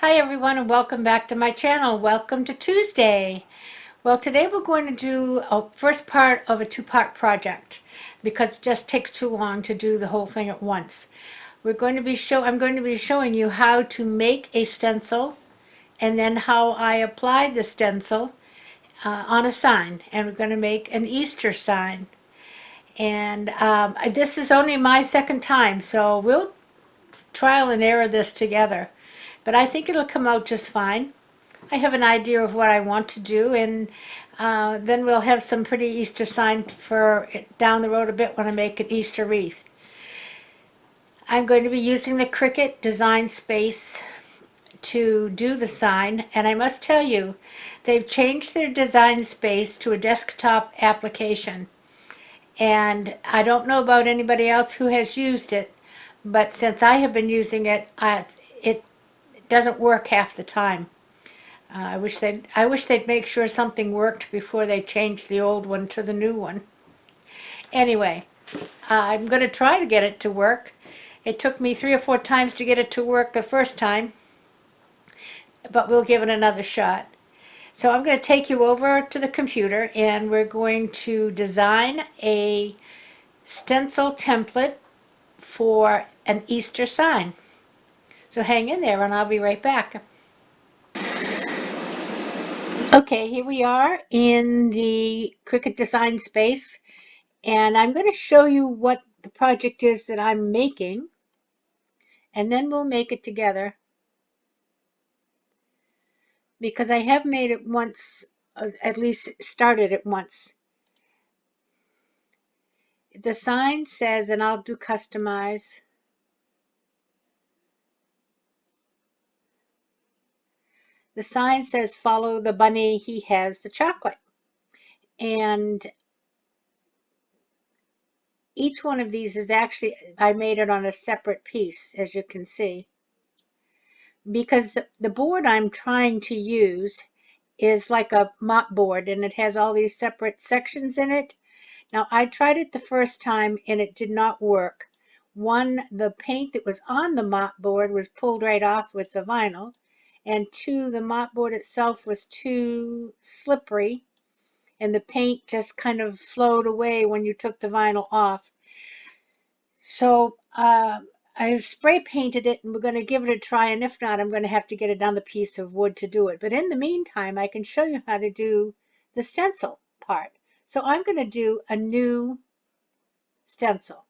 Hi everyone and welcome back to my channel. Welcome to Tuesday. Well, today we're going to do a first part of a two-part project because it just takes too long to do the whole thing at once. I'm going to be showing you how to make a stencil and then how I applied the stencil on a sign, and we're going to make an Easter sign. And this is only my second time, so we'll trial and error this together. But I think it'll come out just fine. I have an idea of what I want to do, and then we'll have some pretty Easter sign for down the road a bit when I make an Easter wreath. I'm going to be using the Cricut design space to do the sign, and I must tell you, they've changed their design space to a desktop application. And I don't know about anybody else who has used it, but since I have been using it, it doesn't work half the time. I wish they'd make sure something worked before they changed the old one to the new one. Anyway, I'm going to try to get it to work. It took me 3 or 4 times to get it to work the first time, but we'll give it another shot. So I'm going to take you over to the computer and we're going to design a stencil template for an Easter sign. So hang in there and I'll be right back. Okay, here we are in the Cricut design space, and I'm going to show you what the project is that I'm making, and then we'll make it together because I have made it once, at least started it once. The sign says, and I'll do customize. The sign says, follow the bunny, he has the chocolate. And each one of these is actually, I made it on a separate piece, as you can see. Because the board I'm trying to use is like a mop board, and it has all these separate sections in it. Now, I tried it the first time and it did not work. One, the paint that was on the mop board was pulled right off with the vinyl, and two, the mop board itself was too slippery and the paint just kind of flowed away when you took the vinyl off. So I spray painted it and we're going to give it a try, and if not, I'm going to have to get another piece of wood to do it. But in the meantime, I can show you how to do the stencil part. So I'm going to do a new stencil.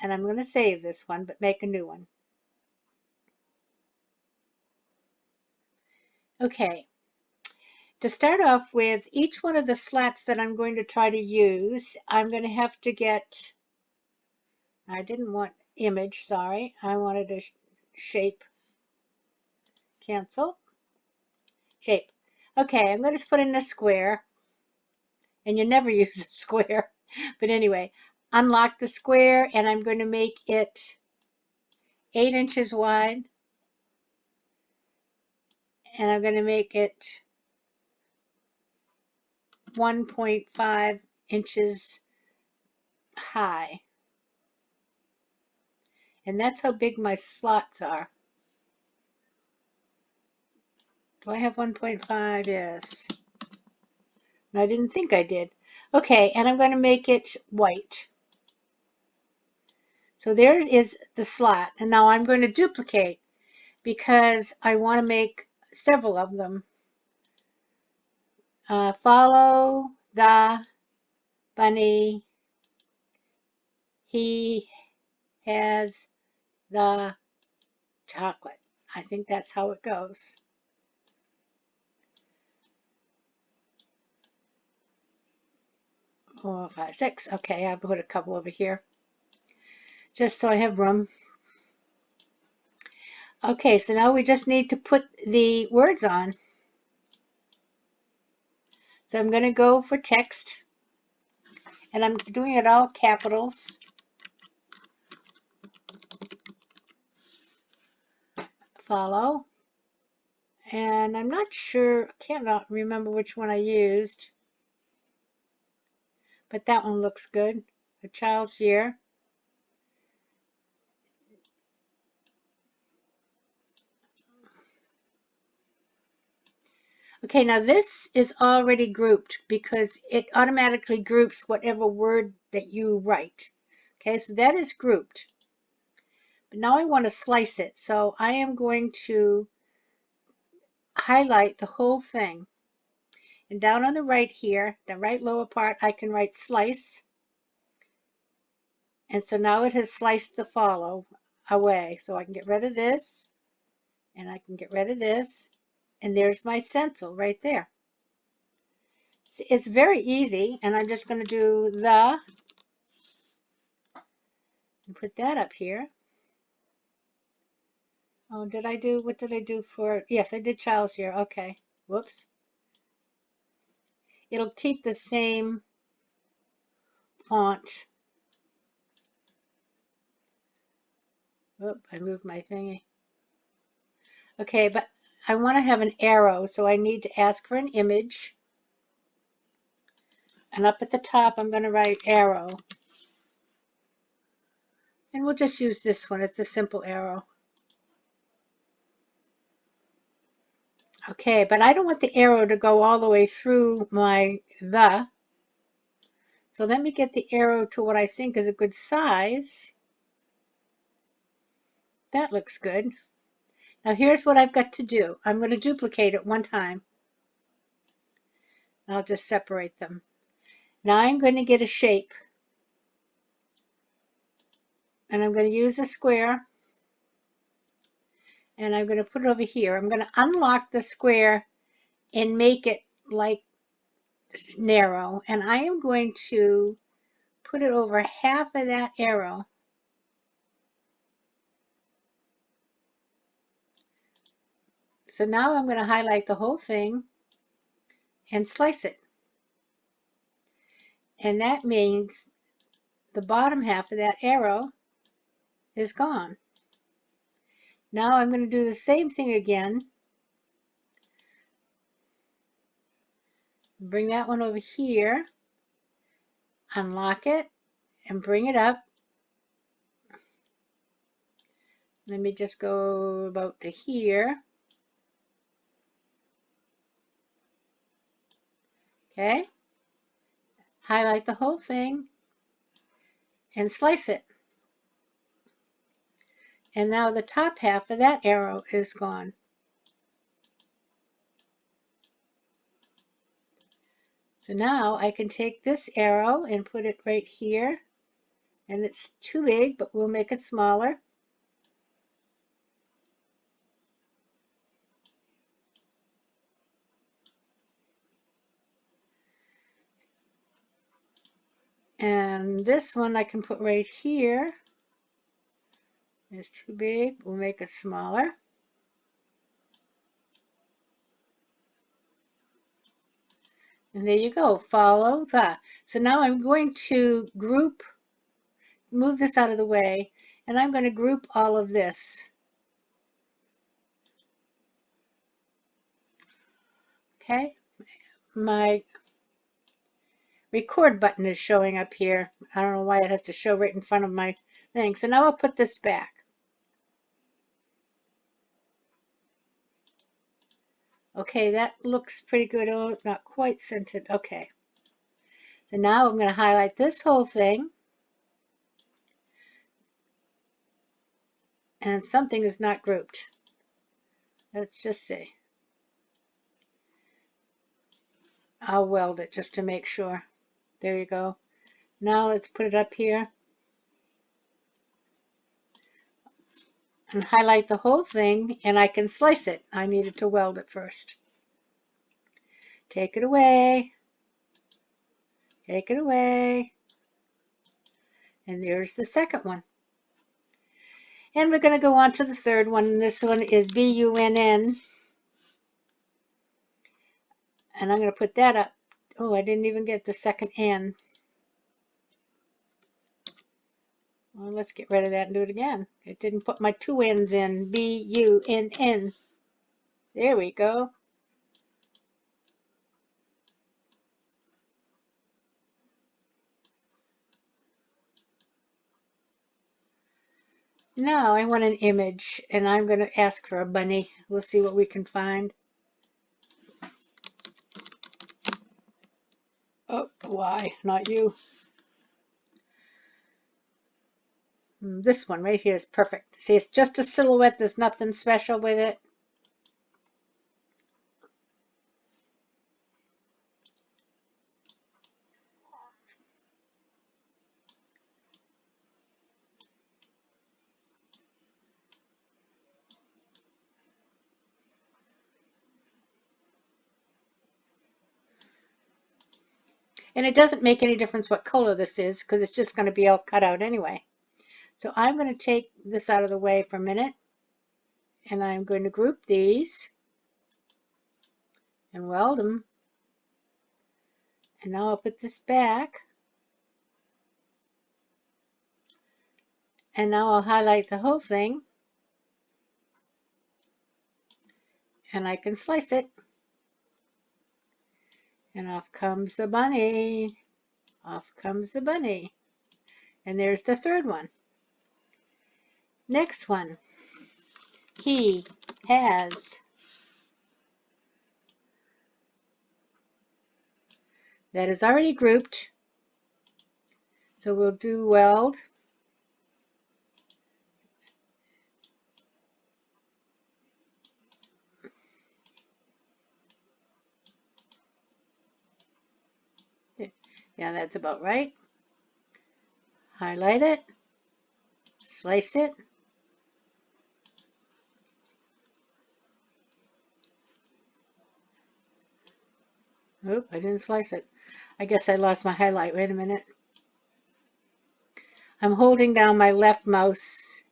And I'm going to save this one, but make a new one. Okay. To start off with, each one of the slats that I'm going to try to use, I'm going to have to get, I didn't want image, sorry. I wanted a shape. Cancel. Shape. Okay, I'm going to put in a square, and you never use a square. But anyway, unlock the square, and I'm going to make it 8 inches wide, and I'm going to make it 1.5 inches high. And that's how big my slots are. Do I have 1.5? Yes. No, I didn't think I did. Okay, and I'm going to make it white. So there is the slot. And now I'm going to duplicate because I want to make several of them. Follow the bunny. He has the chocolate. I think that's how it goes. Four, five, six. Okay, I'll put a couple over here just so I have room. Okay, so now we just need to put the words on. So I'm going to go for text, and I'm doing it all capitals. Follow. And I'm not sure, cannot remember which one I used, but that one looks good. A child's year. Okay, now this is already grouped because it automatically groups whatever word that you write. Okay, so that is grouped. But now I want to slice it. So I am going to highlight the whole thing. And down on the right here, the right lower part, I can write slice. And so now it has sliced the follow away. So I can get rid of this, and I can get rid of this. And there's my stencil right there. It's very easy, and I'm just going to do the, and put that up here. Oh, what did I do for, yes, I did child's here. Okay, whoops. It'll keep the same font. Oop, I moved my thingy. Okay, but I want to have an arrow, so I need to ask for an image. And up at the top, I'm going to write arrow. And we'll just use this one. It's a simple arrow. Okay, but I don't want the arrow to go all the way through my the. So let me get the arrow to what I think is a good size. That looks good. Now here's what I've got to do. I'm going to duplicate it one time. I'll just separate them. Now I'm going to get a shape. And I'm going to use a square. And I'm going to put it over here. I'm going to unlock the square and make it like narrow. And I am going to put it over half of that arrow. So now I'm going to highlight the whole thing and slice it. And that means the bottom half of that arrow is gone. Now I'm going to do the same thing again. Bring that one over here, unlock it, and bring it up. Let me just go about to here. Okay. Highlight the whole thing and slice it. And now the top half of that arrow is gone. So now I can take this arrow and put it right here. And it's too big, but we'll make it smaller. And this one I can put right here. It's too big. We'll make it smaller. And there you go. Follow that. So now I'm going to move this out of the way, and I'm going to group all of this. Okay. My record button is showing up here. I don't know why it has to show right in front of my thing. So now I'll put this back. Okay, that looks pretty good. Oh, it's not quite centered. Okay. So now I'm going to highlight this whole thing. And something is not grouped. Let's just see. I'll weld it just to make sure. There you go. Now let's put it up here. And highlight the whole thing, and I can slice it. I needed to weld it first. Take it away. Take it away. And there's the second one. And we're going to go on to the third one. This one is B-U-N-N. And I'm going to put that up. Oh, I didn't even get the second N. Well, let's get rid of that and do it again. It didn't put my two N's in. B-U-N-N. There we go. Now I want an image, and I'm going to ask for a bunny. We'll see what we can find. Oh, why? Not you. This one right here is perfect. See, it's just a silhouette. There's nothing special with it. And it doesn't make any difference what color this is because it's just going to be all cut out anyway. So I'm going to take this out of the way for a minute, and I'm going to group these and weld them. And now I'll put this back. And now I'll highlight the whole thing. And I can slice it. And off comes the bunny. Off comes the bunny. And there's the third one. Next one. He has. That is already grouped. So we'll do weld. Yeah, that's about right. Highlight it. Slice it. Oop, I didn't slice it. I guess I lost my highlight. Wait a minute. I'm holding down my left mouse,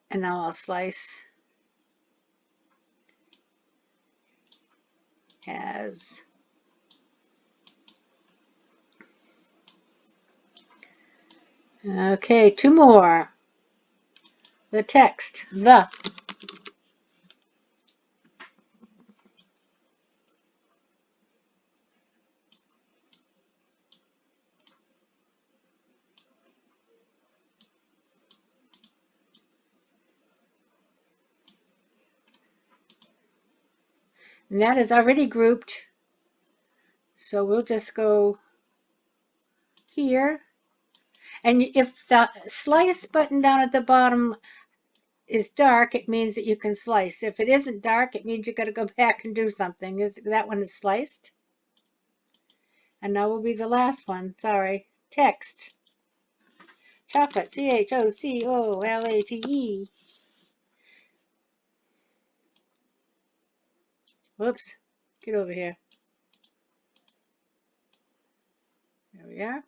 and now I'll slice. Has. Okay, two more. The text, the. And that is already grouped. So we'll just go here. And if the slice button down at the bottom is dark, it means that you can slice. If it isn't dark, it means you got to go back and do something. That one is sliced. And now will be the last one. Sorry. Text. Chocolate. CHOCOLATE. Whoops. Get over here. There we are.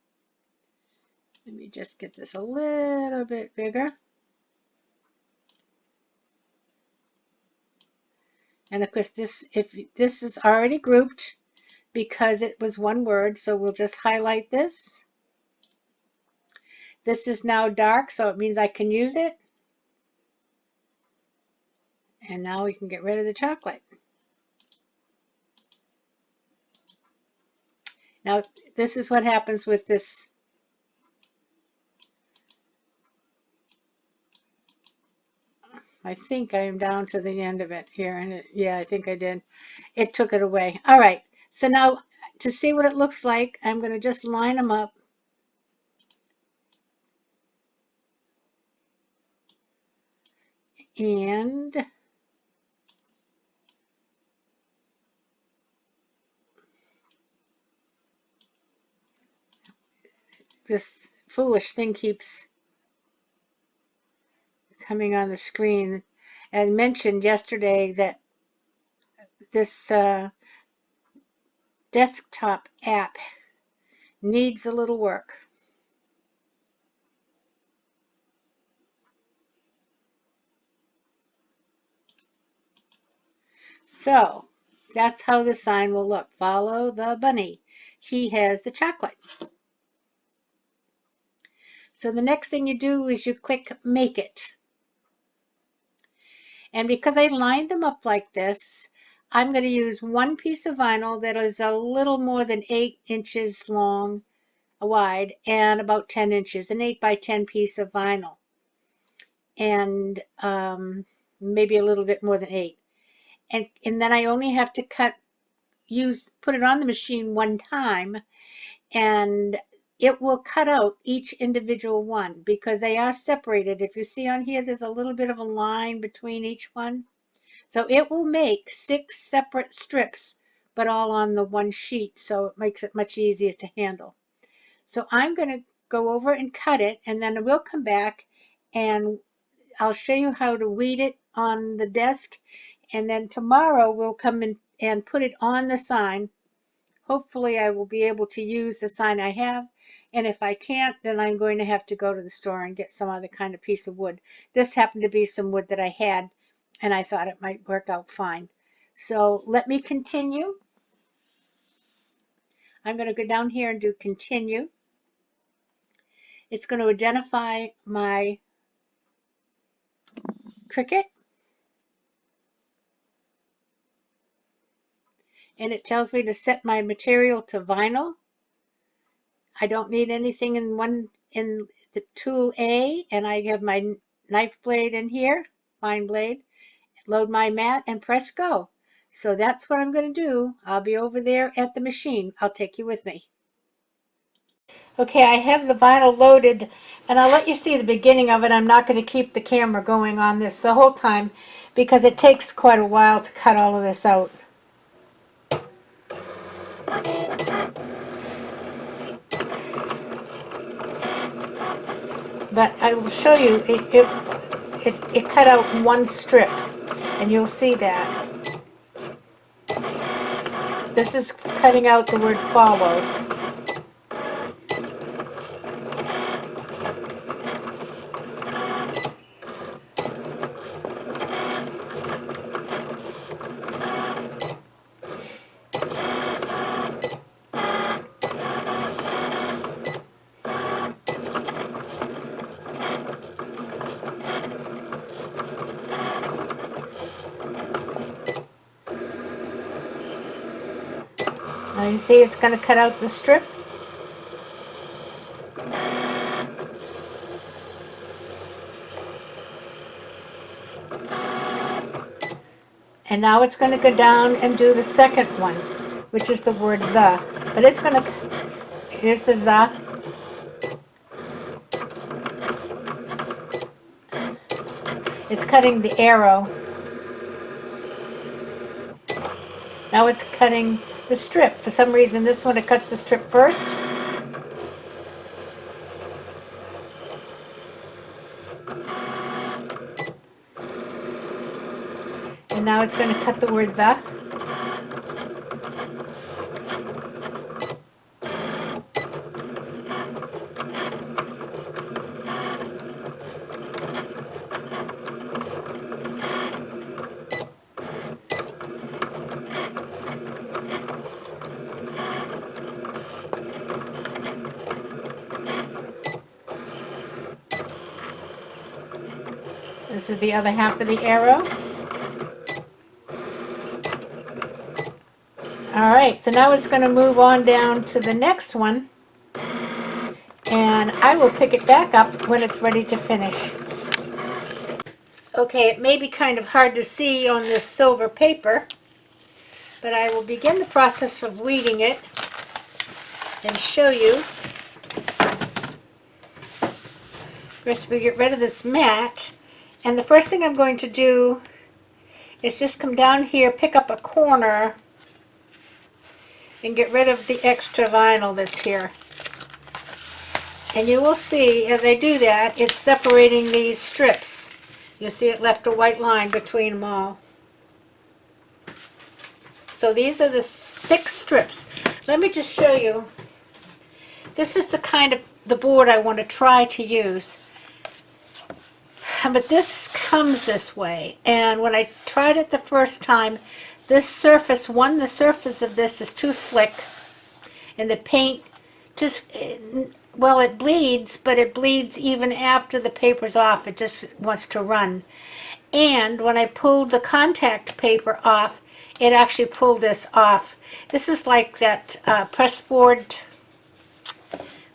Let me just get this a little bit bigger. And of course, this is already grouped because it was one word, so we'll just highlight this. This is now dark, so it means I can use it. And now we can get rid of the chocolate. Now, this is what happens with this. I think I am down to the end of it here. And yeah, I think I did. It took it away. All right. So now to see what it looks like, I'm going to just line them up. And this foolish thing keeps coming on the screen. I mentioned yesterday that this desktop app needs a little work. So that's how the sign will look. Follow the bunny. He has the chocolate. So the next thing you do is you click Make It. And because I lined them up like this, I'm going to use one piece of vinyl that is a little more than 8 inches long, wide, and about 10 inches, an 8 by 10 piece of vinyl. And maybe a little bit more than 8. And then I only have to put it on the machine one time, and it will cut out each individual one because they are separated. If you see on here, there's a little bit of a line between each one. So it will make 6 separate strips, but all on the one sheet, so it makes it much easier to handle. So I'm going to go over and cut it, and then we'll come back and I'll show you how to weed it on the desk, and then tomorrow we'll come in and put it on the sign. Hopefully I will be able to use the sign I have, and if I can't, then I'm going to have to go to the store and get some other kind of piece of wood. This happened to be some wood that I had, and I thought it might work out fine. So let me continue. I'm going to go down here and do continue. It's going to identify my Cricut, and it tells me to set my material to vinyl. I don't need anything in the tool A, and I have my knife blade in here, fine blade. Load my mat and press go. So that's what I'm going to do. I'll be over there at the machine. I'll take you with me. Okay, I have the vinyl loaded, and I'll let you see the beginning of it. I'm not going to keep the camera going on this the whole time because it takes quite a while to cut all of this out. But I will show you, it cut out one strip, and you'll see that. This is cutting out the word follow. Now you see it's going to cut out the strip. And now it's going to go down and do the second one, which is the word the. But it's going to, here's the the. It's cutting the arrow. Now it's cutting the strip. For some reason, this one, it cuts the strip first. And now it's going to cut the word the. This is the other half of the arrow. Alright, so now it's going to move on down to the next one, and I will pick it back up when it's ready to finish. Okay, it may be kind of hard to see on this silver paper, but I will begin the process of weeding it and show you. First we get rid of this mat, and the first thing I'm going to do is just come down here, pick up a corner, and get rid of the extra vinyl that's here. And you will see as I do that, it's separating these strips. You'll see it left a white line between them all. So these are the 6 strips. Let me just show you. This is the kind of the board I want to try to use. But this comes this way, and when I tried it the first time, this surface, the surface of this is too slick, and the paint just, well, it bleeds, but it bleeds even after the paper's off. It just wants to run. And when I pulled the contact paper off, it actually pulled this off. This is like that press board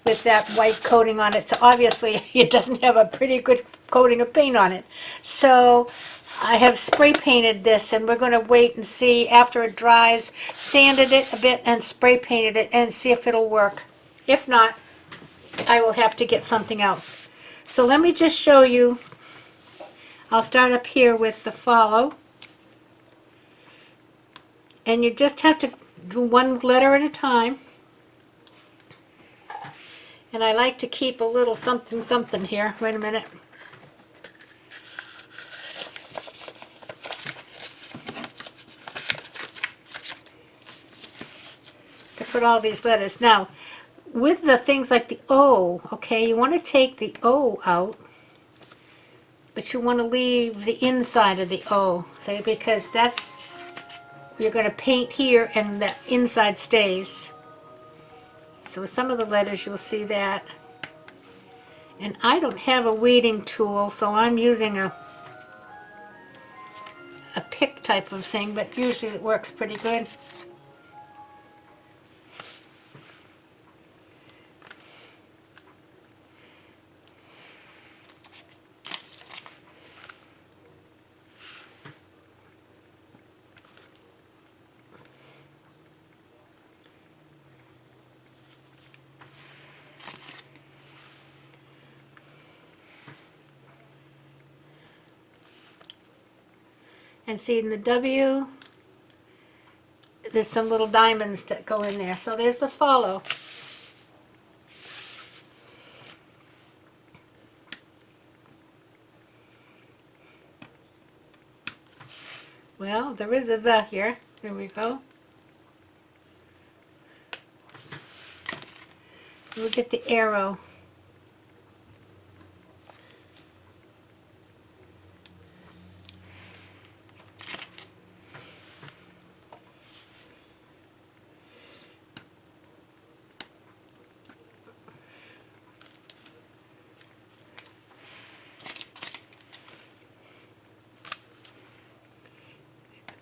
with that white coating on it. So obviously it doesn't have a pretty good coating of paint on it. So I have spray painted this, and we're going to wait and see after it dries, sanded it a bit and spray painted it and see if it'll work. If not, I will have to get something else. So let me just show you. I'll start up here with the follow. And you just have to do one letter at a time. And I like to keep a little something something here. Wait a minute. To put all these letters. Now, with the things like the O, okay, you want to take the O out, but you want to leave the inside of the O, say, because that's, you're going to paint here and the inside stays. So some of the letters you'll see that. And I don't have a weeding tool, so I'm using a pick type of thing, but usually it works pretty good. And see in the W, there's some little diamonds that go in there. So there's the follow. Well, there is a the here. There we go. We'll get the arrow.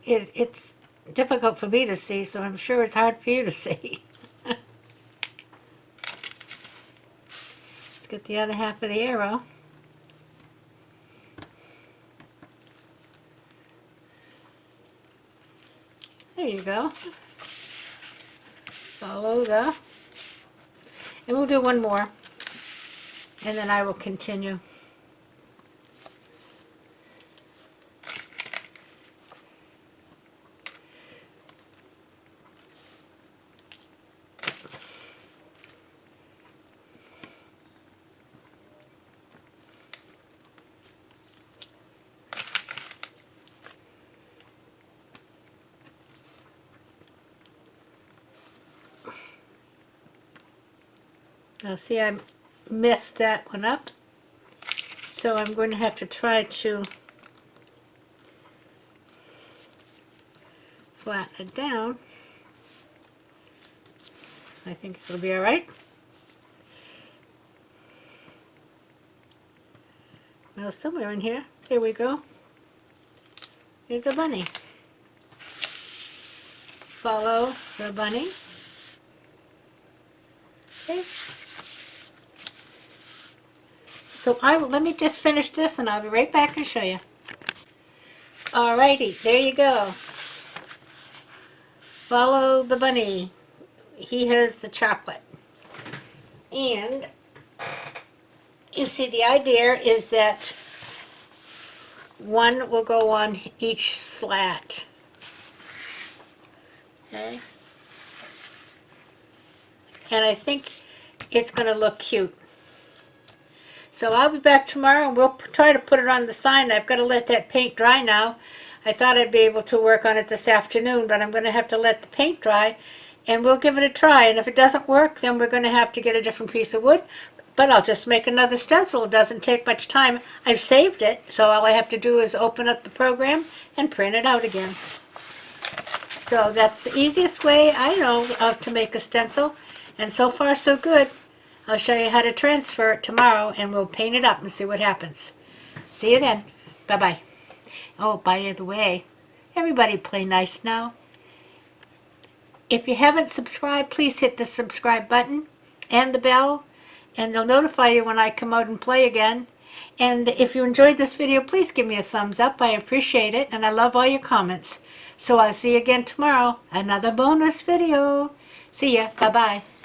It's difficult for me to see, so I'm sure it's hard for you to see. Let's get the other half of the arrow. There you go. Follow the, and we'll do one more, and then I will continue. Now see, I messed that one up, so I'm going to have to try to flatten it down. I think it'll be all right. Well, somewhere in here, here we go. There's a bunny. Follow the bunny. Okay. So let me just finish this and I'll be right back and show you. Alrighty, there you go. Follow the bunny. He has the chocolate. And you see, the idea is that one will go on each slat. Okay. And I think it's going to look cute. So I'll be back tomorrow and we'll try to put it on the sign. I've got to let that paint dry now. I thought I'd be able to work on it this afternoon, but I'm going to have to let the paint dry and we'll give it a try. And if it doesn't work, then we're going to have to get a different piece of wood. But I'll just make another stencil. It doesn't take much time. I've saved it, so all I have to do is open up the program and print it out again. So that's the easiest way I know of to make a stencil. And so far, so good. I'll show you how to transfer it tomorrow, and we'll paint it up and see what happens. See you then. Bye-bye. Oh, by the way, everybody play nice now. If you haven't subscribed, please hit the subscribe button and the bell, and they'll notify you when I come out and play again. And if you enjoyed this video, please give me a thumbs up. I appreciate it, and I love all your comments. So I'll see you again tomorrow. Another bonus video. See ya. Bye-bye.